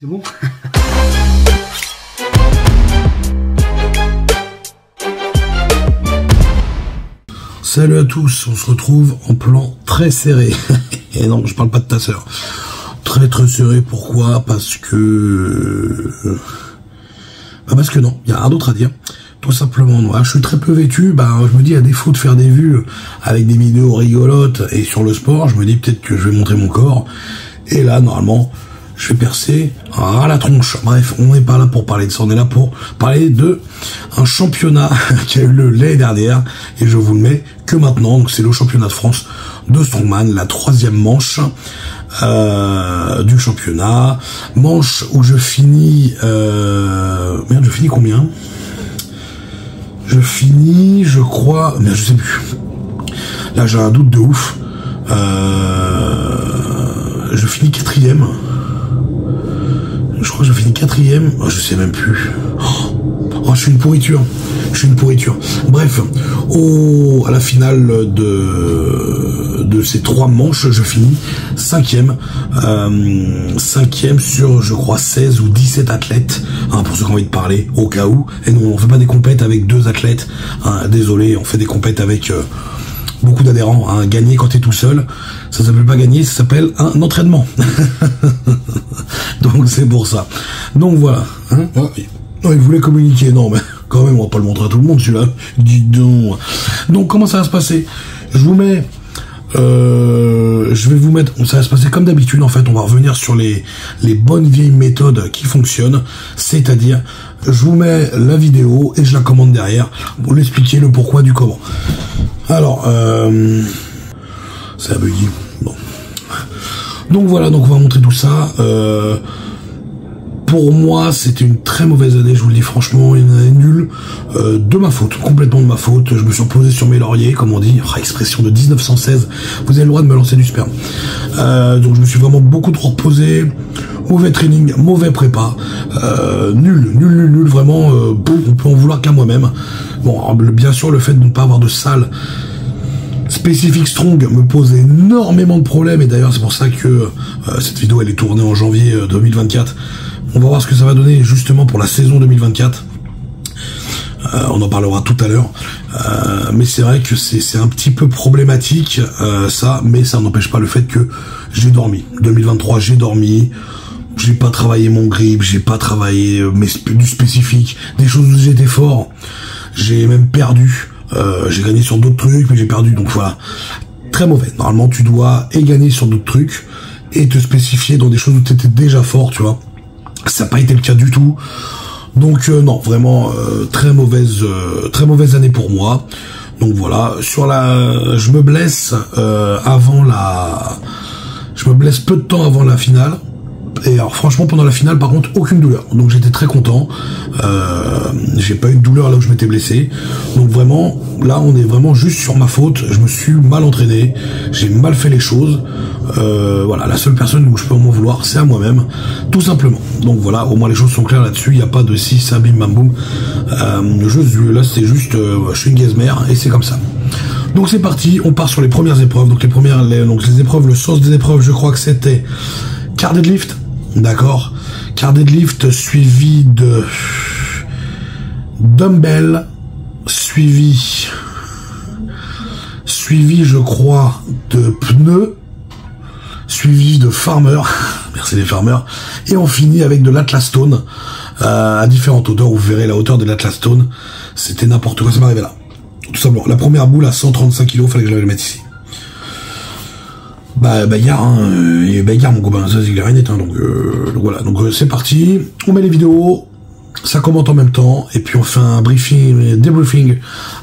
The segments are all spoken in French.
C'est bon? Salut à tous, on se retrouve en plan très serré. Et non, je parle pas de ta sœur. Très serré, pourquoi? Parce que non, il y a rien d'autre à dire. Tout simplement, moi, je suis très peu vêtu, je me dis, à défaut de faire des vues avec des vidéos rigolotes et sur le sport, je me dis peut-être que je vais montrer mon corps. Et là, normalement, je vais percer à la tronche. Bref, on n'est pas là pour parler de ça, on est là pour parler de un championnat qui a eu lieu l'année dernière, et je vous le mets que maintenant. Donc c'est le championnat de France de Strongman, la 3e manche du championnat. Manche où je finis... Merde, je finis combien? Je finis, je crois... Merde, je sais plus. Là, j'ai un doute de ouf. Je finis 4e. Je crois que je finis 4e. Oh, je sais même plus. Oh, je suis une pourriture. Je suis une pourriture. Bref, à la finale de ces 3 manches, je finis 5e. 5e sur, je crois, 16 ou 17 athlètes. Pour ceux qui ont envie de parler, au cas où. Et non, on fait pas des compètes avec 2 athlètes. Désolé, on fait des compètes avec... beaucoup d'adhérents. Gagner quand t'es tout seul, ça s'appelle pas gagner, ça s'appelle un entraînement. Donc c'est pour ça. Donc voilà. Non, il voulait communiquer. Non, mais quand même, on va pas le montrer à tout le monde, celui-là. Dis donc. Donc comment ça va se passer? Je vous mets... je vais vous mettre... Ça va se passer comme d'habitude, en fait. On va revenir sur les bonnes vieilles méthodes qui fonctionnent. C'est-à-dire, je vous mets la vidéo et je la commande derrière pour l'expliquer le pourquoi du comment. Alors, ça a bugué. Bon. Donc voilà, donc on va montrer tout ça. Pour moi, c'était une très mauvaise année, je vous le dis franchement, une année nulle, de ma faute, complètement de ma faute. Je me suis reposé sur mes lauriers, comme on dit, expression de 1916, vous avez le droit de me lancer du sperme. Donc je me suis vraiment beaucoup trop reposé, mauvais training, mauvais prépa, nul, vraiment, on peut en vouloir qu'à moi-même. Bon, alors, bien sûr, le fait de ne pas avoir de salle spécifique strong me pose énormément de problèmes, et d'ailleurs c'est pour ça que cette vidéo elle est tournée en janvier 2024. On va voir ce que ça va donner justement pour la saison 2024. On en parlera tout à l'heure. Mais c'est vrai que c'est un petit peu problématique ça, mais ça n'empêche pas le fait que j'ai dormi. 2023 j'ai dormi, j'ai pas travaillé mon grip, j'ai pas travaillé du spécifique, des choses où j'étais fort. J'ai même perdu. J'ai gagné sur d'autres trucs, mais j'ai perdu, donc voilà. Très mauvais. Normalement, tu dois gagner sur d'autres trucs et te spécifier dans des choses où tu étais déjà fort, tu vois. Ça n'a pas été le cas du tout. Donc non, vraiment très mauvaise année pour moi. Donc voilà, je me blesse je me blesse peu de temps avant la finale. Et alors franchement pendant la finale par contre aucune douleur, donc j'étais très content. J'ai pas eu de douleur là où je m'étais blessé, donc vraiment là on est vraiment juste sur ma faute. Je me suis mal entraîné, j'ai mal fait les choses, voilà, la seule personne où je peux m'en vouloir c'est à moi-même, tout simplement. Donc voilà, au moins les choses sont claires là-dessus, il n'y a pas de si ça bim bam boum. Là c'est juste je suis une gazmère et c'est comme ça. Donc c'est parti, on part sur les premières épreuves. Donc les épreuves, le sens des épreuves, je crois que c'était car deadlift. D'accord, car deadlift suivi de dumbbell, suivi je crois de pneus, suivi de farmer, merci les farmers, et on finit avec de l'Atlas Stone à différentes hauteurs. Vous verrez la hauteur de l'Atlas Stone, c'était n'importe quoi, ça m'arrivait là. Tout simplement, la première boule à 135 kg, fallait que je la mette ici. Bagarre, bagarre mon copain, ça c'est clair et net, donc voilà, donc c'est parti, on met les vidéos, ça commente en même temps, et puis on fait un débriefing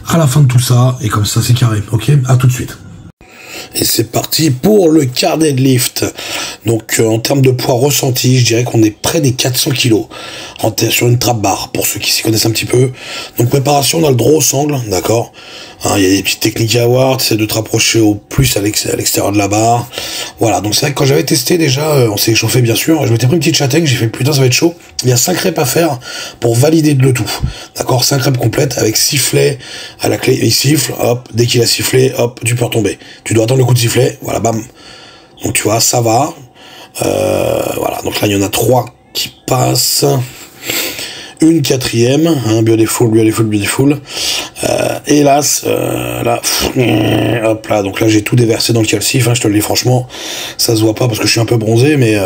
à la fin de tout ça, et comme ça c'est carré, ok, à tout de suite. Et c'est parti pour le car deadlift. Donc en termes de poids ressenti, je dirais qu'on est près des 400 kg sur une trap bar, pour ceux qui s'y connaissent un petit peu. Donc préparation, on a le droit au sangle, d'accord. Il y a des petites techniques à avoir, c'est de te rapprocher au plus à l'extérieur de la barre. Voilà, donc c'est vrai que quand j'avais testé déjà, on s'est échauffé bien sûr, je m'étais pris une petite châtaigne, j'ai fait putain ça va être chaud. Il y a 5 reps à faire pour valider le tout. D'accord, 5 reps complètes avec sifflet à la clé, il siffle, hop, dès qu'il a sifflé, hop, tu peux retomber. Tu dois attendre le coup de sifflet, voilà, bam. Donc tu vois, ça va. Voilà, donc là il y en a 3 qui passe. Une quatrième, hein, beautiful. Hélas, là, hop là, donc là j'ai tout déversé dans le calcif, hein, je te le dis franchement, ça se voit pas parce que je suis un peu bronzé, mais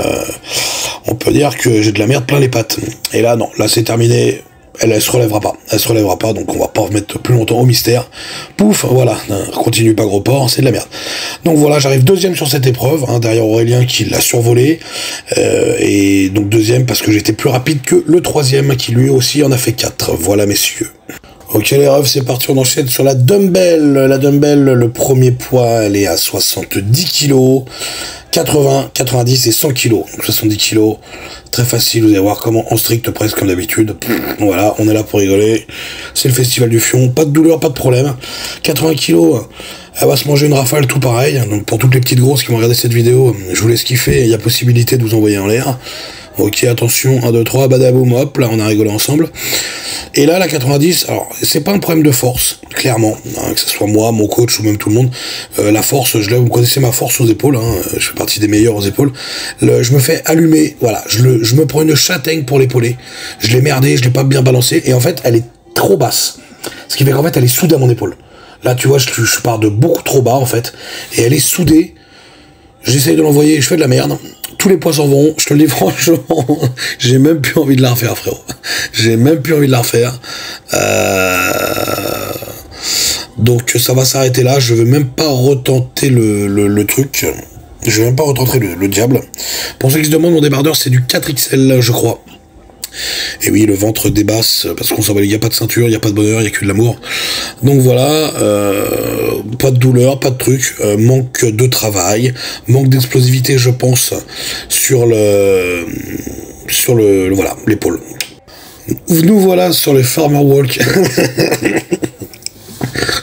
on peut dire que j'ai de la merde plein les pattes. Et là non, là c'est terminé. Elle se relèvera pas, donc on va pas remettre plus longtemps au mystère. Pouf, voilà, continue pas gros porc, c'est de la merde. Donc voilà, j'arrive deuxième sur cette épreuve, hein, derrière Aurélien qui l'a survolé, et donc deuxième parce que j'étais plus rapide que le troisième qui lui aussi en a fait 4. Voilà messieurs. Ok les refs, c'est parti, on enchaîne sur la dumbbell. La dumbbell, le premier poids, elle est à 70 kg, 80, 90 et 100 kg. Donc 70 kg, très facile, vous allez voir comment en strict presque comme d'habitude. Voilà, on est là pour rigoler. C'est le festival du fion, pas de douleur, pas de problème. 80 kg, elle va se manger une rafale tout pareil. Donc pour toutes les petites grosses qui vont regarder cette vidéo, je vous laisse kiffer, il y a possibilité de vous envoyer en l'air. Ok, attention, 1, 2, 3, badaboum, hop, là on a rigolé ensemble. Et là, la 90, alors, c'est pas un problème de force, clairement, hein, que ce soit moi, mon coach ou même tout le monde. La force, vous connaissez ma force aux épaules, hein, je fais partie des meilleurs aux épaules. Je me fais allumer, voilà, je me prends une châtaigne pour l'épauler. Je l'ai merdé, je l'ai pas bien balancé, et en fait, elle est trop basse. Ce qui fait qu'en fait, elle est soudée à mon épaule. Là, tu vois, je pars de beaucoup trop bas, en fait, et elle est soudée. J'essaye de l'envoyer, je fais de la merde. Tous les poids s'en vont, je te le dis franchement, j'ai même plus envie de la refaire, frérot. J'ai même plus envie de la refaire. Donc ça va s'arrêter là, je vais même pas retenter le truc. Je vais même pas retenter le diable. Pour ceux qui se demandent, mon débardeur c'est du 4XL, je crois. Et oui, le ventre débasse, parce qu'on s'en va, il n'y a pas de ceinture, il n'y a pas de bonheur, il n'y a que de l'amour. Donc voilà, pas de douleur, pas de truc, manque de travail, manque d'explosivité, je pense, sur voilà, l'épaule. Nous voilà sur le Farmer Walk.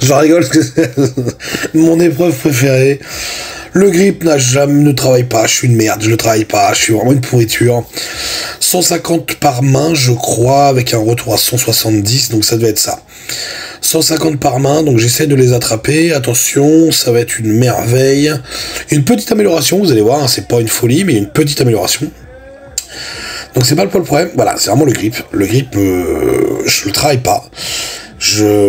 Je rigole parce que c'est mon épreuve préférée. Le grip ne travaille pas, je suis une merde, je ne travaille pas, je suis vraiment une pourriture. 150 par main, je crois, avec un retour à 170, donc ça devait être ça. 150 par main, donc j'essaie de les attraper, attention, ça va être une merveille. Une petite amélioration, vous allez voir, hein, c'est pas une folie, mais une petite amélioration. Donc c'est pas le problème, voilà, c'est vraiment le grip. Le grip, je le travaille pas.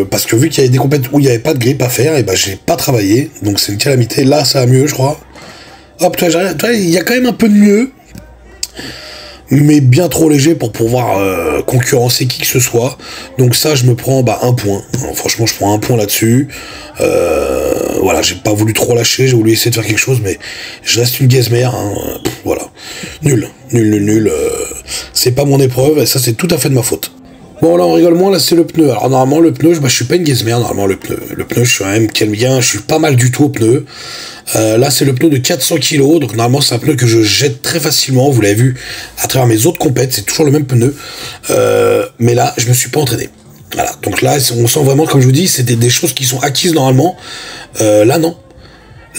Parce que vu qu'il y avait des compétitions où il n'y avait pas de grip à faire, et ben j'ai pas travaillé, donc c'est une calamité. Là, ça va mieux, je crois. Hop, toi, il y a quand même un peu de mieux, mais bien trop léger pour pouvoir concurrencer qui que ce soit. Donc ça, je me prends un point. Alors, franchement, je prends un point là-dessus. Voilà, j'ai pas voulu trop lâcher, j'ai voulu essayer de faire quelque chose, mais je reste une gazmère. Hein, voilà, nul. C'est pas mon épreuve, et ça, c'est tout à fait de ma faute. Bon, là, on rigole moins, là, c'est le pneu. Alors, normalement, le pneu, je suis pas une gazmère, normalement, le pneu. Le pneu, je suis quand même quelqu'un, je suis pas mal du tout au pneu. Là, c'est le pneu de 400 kg, donc normalement, c'est un pneu que je jette très facilement. Vous l'avez vu à travers mes autres compètes, c'est toujours le même pneu. Mais là, je me suis pas entraîné. Voilà, donc là, on sent vraiment, comme je vous dis, c'est des choses qui sont acquises normalement. Là, non.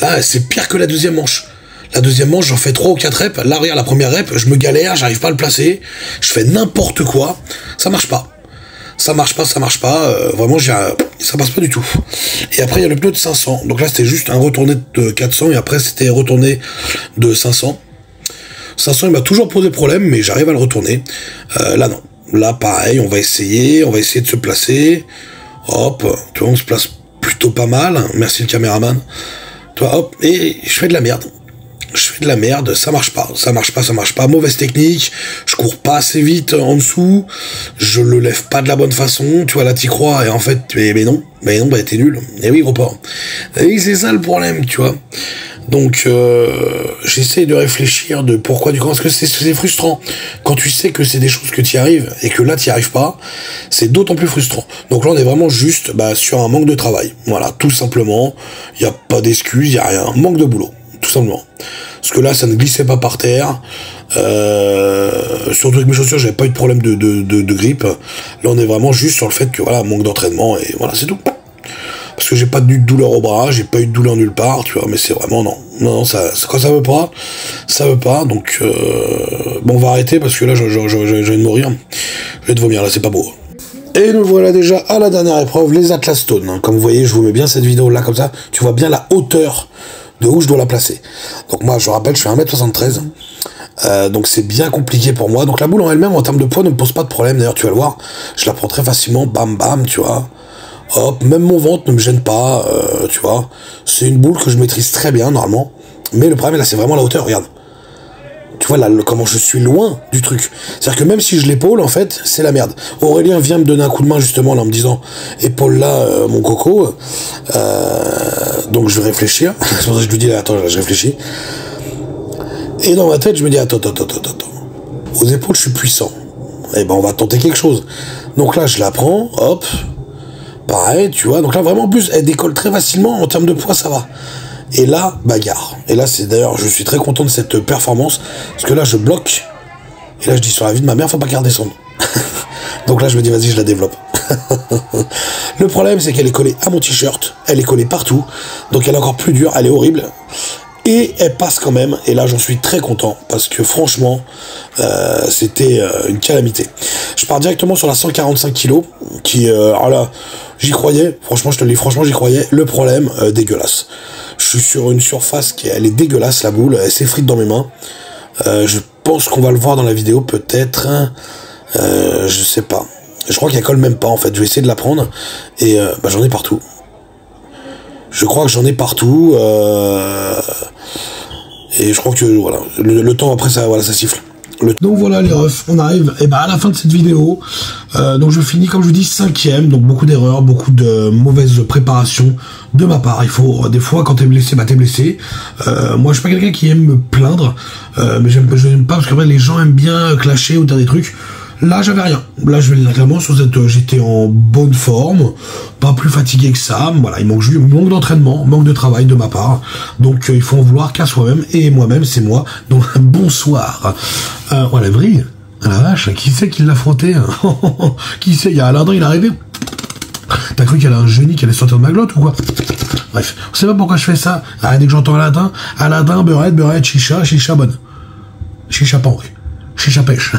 Là, c'est pire que la deuxième manche. La deuxième manche, j'en fais 3 ou 4 reps. Là, regarde, la première rep, je me galère, j'arrive pas à le placer. Je fais n'importe quoi. Ça marche pas. Ça marche pas. Vraiment, ça passe pas du tout. Et après, il y a le pneu de 500. Donc là, c'était juste un retourné de 400. Et après, c'était retourné de 500. 500, il m'a toujours posé problème, mais j'arrive à le retourner. Là, non. Là, pareil, on va essayer de se placer. Hop, tu vois, on se place plutôt pas mal. Merci le caméraman. Toi, hop, et je fais de la merde. Ça marche pas, mauvaise technique, je cours pas assez vite en dessous, je le lève pas de la bonne façon, tu vois, là t'y crois, et en fait, mais non, t'es nul, et oui, gros porc. Et oui, c'est ça le problème, tu vois. Donc, j'essaie de réfléchir de pourquoi du comment, parce que c'est frustrant. Quand tu sais que c'est des choses que tu y arrives, et que là t'y arrives pas, c'est d'autant plus frustrant. Donc là, on est vraiment juste, sur un manque de travail. Voilà, tout simplement, y a pas d'excuses, y a rien, manque de boulot. Tout simplement. Parce que là, ça ne glissait pas par terre. Surtout avec mes chaussures, j'avais pas eu de problème de grippe. Là, on est vraiment juste sur le fait que, voilà, manque d'entraînement, et voilà, c'est tout. Parce que j'ai pas eu de douleur au bras, j'ai pas eu de douleur nulle part, tu vois, mais c'est vraiment, non, quand ça veut pas, donc, bon, on va arrêter, parce que là, je viens de mourir. Je vais te vomir, là, c'est pas beau. Et nous voilà déjà à la dernière épreuve, les Atlas Stone. Hein. Comme vous voyez, je vous mets bien cette vidéo là, comme ça, tu vois bien la hauteur de où je dois la placer. Donc moi, je rappelle, je fais 1m73. Donc c'est bien compliqué pour moi. Donc la boule en elle-même, en termes de poids, ne me pose pas de problème. D'ailleurs, tu vas le voir, je la prends très facilement, bam bam, tu vois. Hop, même mon ventre ne me gêne pas, tu vois. C'est une boule que je maîtrise très bien, normalement. Mais le problème, là, c'est vraiment la hauteur, regarde. Tu vois, là, comment je suis loin du truc. C'est-à-dire que même si je l'épaule, en fait, c'est la merde. Aurélien vient me donner un coup de main, justement, là, en me disant, épaule là, mon coco. Donc je vais réfléchir. C'est pour ça que je lui dis, là, attends, je réfléchis. Et dans ma tête, je me dis, attends. Aux épaules, je suis puissant. Eh ben, on va tenter quelque chose. Donc là, je la prends, hop. Pareil, tu vois. Donc là, vraiment, en plus, elle décolle très facilement. En termes de poids, ça va. Et là, bagarre. Et là, c'est d'ailleurs, je suis très content de cette performance. Parce que là, je bloque. Et là, je dis, sur la vie de ma mère, faut pas qu'elle redescende. Donc là, je me dis, vas-y, je la développe. Le problème, c'est qu'elle est collée à mon t-shirt. Elle est collée partout. Donc elle est encore plus dure. Elle est horrible. Et elle passe quand même, et là j'en suis très content, parce que franchement, c'était une calamité. Je pars directement sur la 145 kg, qui, alors là, j'y croyais, franchement je te le dis, franchement j'y croyais, le problème, dégueulasse. Je suis sur une surface elle est dégueulasse, la boule, elle s'effrite dans mes mains. Je pense qu'on va le voir dans la vidéo, peut-être, je sais pas. Je crois qu'elle colle même pas, en fait, je vais essayer de la prendre, et j'en ai partout. Je crois que j'en ai partout, et je crois que voilà, le temps après ça, voilà, ça siffle. Donc voilà les refs, on arrive à la fin de cette vidéo. Donc je finis, comme je vous dis, 5e, donc beaucoup d'erreurs, beaucoup de mauvaise préparation de ma part. Il faut des fois, quand t'es blessé, t'es blessé. Moi je suis pas quelqu'un qui aime me plaindre, mais je n'aime pas parce qu'après les gens aiment bien clasher ou dire des trucs. Là, j'avais rien. Là, je vais clairement sur cette. J'étais en bonne forme, pas plus fatigué que ça. Voilà, il manque d'entraînement, manque de travail de ma part. Donc, il faut en vouloir qu'à soi-même. Et moi-même, c'est moi. Donc, bonsoir. Oh, la vrille. Ah la vache, qui c'est qui l'a frotté? Qui c'est? Il y a Alain, il est arrivé. T'as cru qu'il y avait un génie qui allait sortir de ma glotte ou quoi? Bref, on sait pas pourquoi je fais ça. Ah, dès que j'entends Aladdin, beurette, chicha bonne. Chicha pas, oui. Chicha pêche.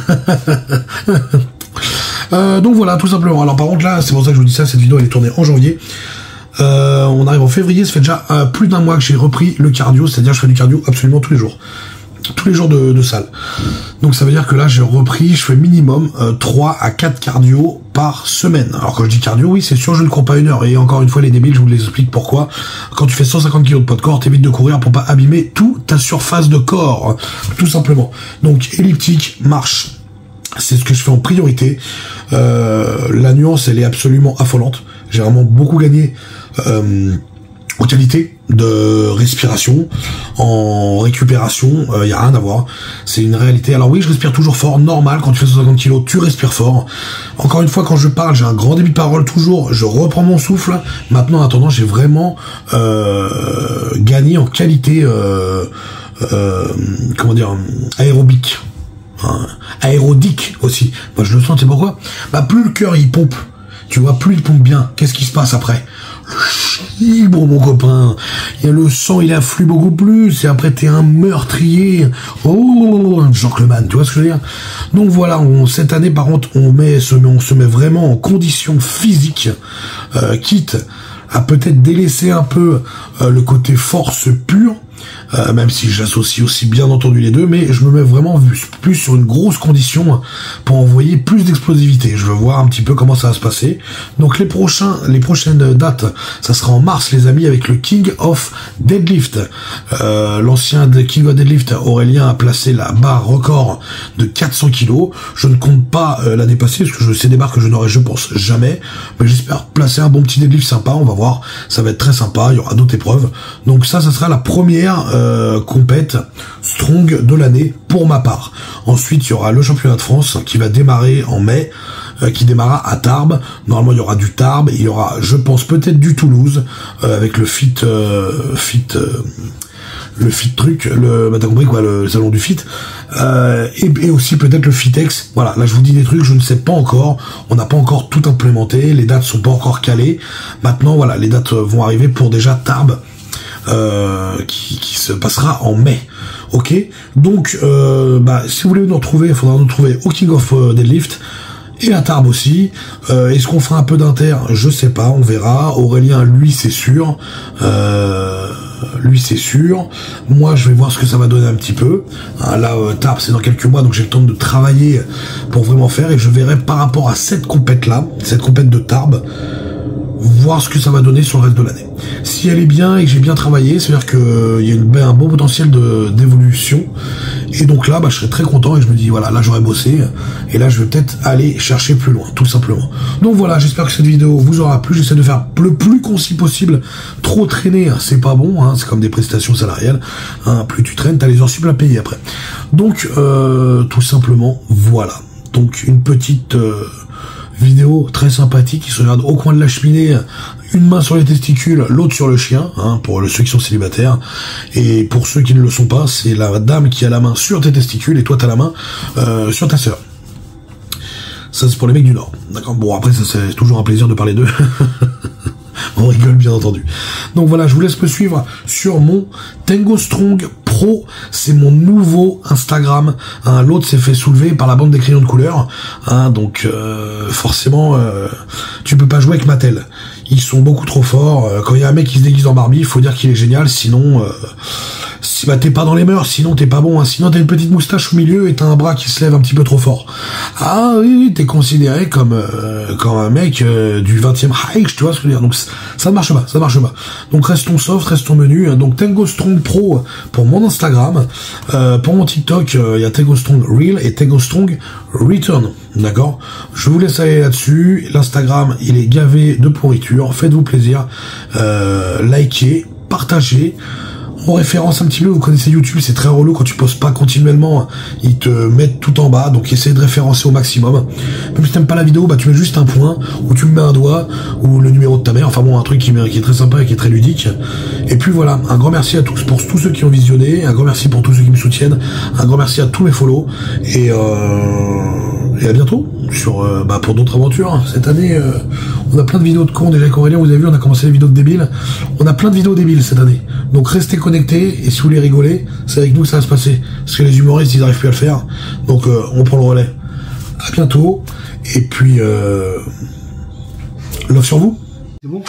Donc voilà, tout simplement. Alors par contre là, c'est pour ça que je vous dis ça, cette vidéo elle est tournée en janvier. On arrive en février, ça fait déjà plus d'un mois que j'ai repris le cardio, c'est-à-dire je fais du cardio absolument tous les jours. Tous les jours de salle. Donc ça veut dire que là j'ai repris, je fais minimum 3 à 4 cardio par semaine. Alors quand je dis cardio, oui c'est sûr, je ne cours pas 1 heure. Et encore une fois les débiles, je vous les explique pourquoi. Quand tu fais 150 kg de poids de corps, t'évites de courir pour pas abîmer toute ta surface de corps. Tout simplement. Donc elliptique, marche. C'est ce que je fais en priorité. La nuance elle est absolument affolante. J'ai vraiment beaucoup gagné en qualité de respiration, en récupération, y a rien à voir. C'est une réalité. Alors oui, je respire toujours fort, normal, quand tu fais 150 kg, tu respires fort. Encore une fois, quand je parle, j'ai un grand débit de parole toujours, je reprends mon souffle. Maintenant, en attendant, j'ai vraiment gagné en qualité, comment dire, aérobique. Aérodique aussi. Moi, je le sens, c'est pourquoi? Plus le cœur, il pompe. Tu vois, plus il pompe bien. Qu'est-ce qui se passe après? Le chibre, mon copain. Il y a le sang, il afflue beaucoup plus. Et après, t'es un meurtrier. Oh, un gentleman, tu vois ce que je veux dire? Donc voilà, cette année, par contre, on se met vraiment en condition physique, quitte à peut-être délaisser un peu le côté force pure. Même si j'associe aussi bien entendu les deux, mais je me mets vraiment plus sur une grosse condition pour envoyer plus d'explosivité. Je veux voir un petit peu comment ça va se passer. Donc les prochaines dates, ça sera en mars les amis, avec le King of Deadlift. L'ancien King of Deadlift, Aurélien, a placé la barre record de 400 kg. Je ne compte pas la dépasser, parce que c'est des barres que je n'aurai, je pense, jamais. Mais j'espère placer un bon petit deadlift sympa, on va voir. Ça va être très sympa, il y aura d'autres épreuves. Donc ça sera la première compète strong de l'année pour ma part. Ensuite, il y aura le championnat de France qui va démarrer en mai, qui démarrera à Tarbes. Normalement, il y aura du Tarbes, il y aura, je pense, peut-être du Toulouse, avec le fit truc, t'as compris quoi, le salon du fit, et aussi peut-être le Fitex. Voilà, là je vous dis des trucs, je ne sais pas encore, on n'a pas encore tout implémenté, les dates sont pas encore calées. Maintenant, voilà, les dates vont arriver pour déjà Tarbes, qui se passera en mai. Ok, donc si vous voulez nous retrouver, il faudra nous retrouver au King of Deadlift et à Tarbes aussi. Est-ce qu'on fera un peu d'inter? Je sais pas, on verra. Aurélien, lui, c'est sûr. lui c'est sûr. Moi je vais voir ce que ça va donner un petit peu. Là Tarbes c'est dans quelques mois, donc j'ai le temps de travailler pour vraiment faire, et je verrai par rapport à cette compète là, cette compète de Tarbes, voir ce que ça va donner sur le reste de l'année. Si elle est bien et que j'ai bien travaillé, c'est-à-dire qu'il y a un bon potentiel d'évolution, et donc là, je serais très content, et je me dis, voilà, là j'aurais bossé, et là je vais peut-être aller chercher plus loin, tout simplement. Donc voilà, j'espère que cette vidéo vous aura plu, j'essaie de faire le plus concis possible. Trop traîner, c'est pas bon, c'est comme des prestations salariales, plus tu traînes, t'as les heures sup à payer après. Donc, tout simplement, voilà. Donc une petite... vidéo très sympathique qui se regarde au coin de la cheminée, une main sur les testicules, l'autre sur le chien, pour ceux qui sont célibataires, et pour ceux qui ne le sont pas, c'est la dame qui a la main sur tes testicules et toi t'as la main sur ta sœur. Ça c'est pour les mecs du Nord, d'accord. Bon après ça c'est toujours un plaisir de parler d'eux. On rigole bien entendu. Donc voilà, je vous laisse me suivre sur mon Tango Strong Pro, c'est mon nouveau Instagram. L'autre s'est fait soulever par la bande des crayons de couleur. Donc forcément, tu peux pas jouer avec Mattel. Ils sont beaucoup trop forts. Quand il y a un mec qui se déguise en Barbie, il faut dire qu'il est génial. Sinon, si t'es pas dans les mœurs, sinon t'es pas bon. Sinon t'as une petite moustache au milieu et t'as un bras qui se lève un petit peu trop fort. Ah oui, t'es considéré comme un mec du 20e Reich, tu vois ce que je veux dire. Donc ça ne marche pas, ça marche pas. Donc restons soft, restons menus. Donc Tango Strong Pro pour mon Instagram. Pour mon TikTok, il y a Tango Strong Real et Tango Strong Return. D'accord. Je vous laisse aller là-dessus. L'Instagram, il est gavé de pourriture. Faites-vous plaisir. Likez, partagez. En référence un petit peu, vous connaissez YouTube, c'est très relou quand tu postes pas continuellement, ils te mettent tout en bas, donc essayez de référencer au maximum. Même si t'aimes pas la vidéo, tu mets juste un point, ou tu me mets un doigt, ou le numéro de ta mère, enfin bon, un truc qui est très sympa et qui est très ludique. Et puis voilà, un grand merci à tous, pour tous ceux qui ont visionné, un grand merci pour tous ceux qui me soutiennent, un grand merci à tous mes follow, et à bientôt pour d'autres aventures. Cette année, on a plein de vidéos de cons déjà avec Aurélien, vous avez vu, on a commencé les vidéos de débiles. On a plein de vidéos débiles cette année. Donc restez connectés, et si vous voulez rigoler, c'est avec nous que ça va se passer. Parce que les humoristes, ils n'arrivent plus à le faire. Donc on prend le relais. À bientôt, et puis love sur vous. C'est bon.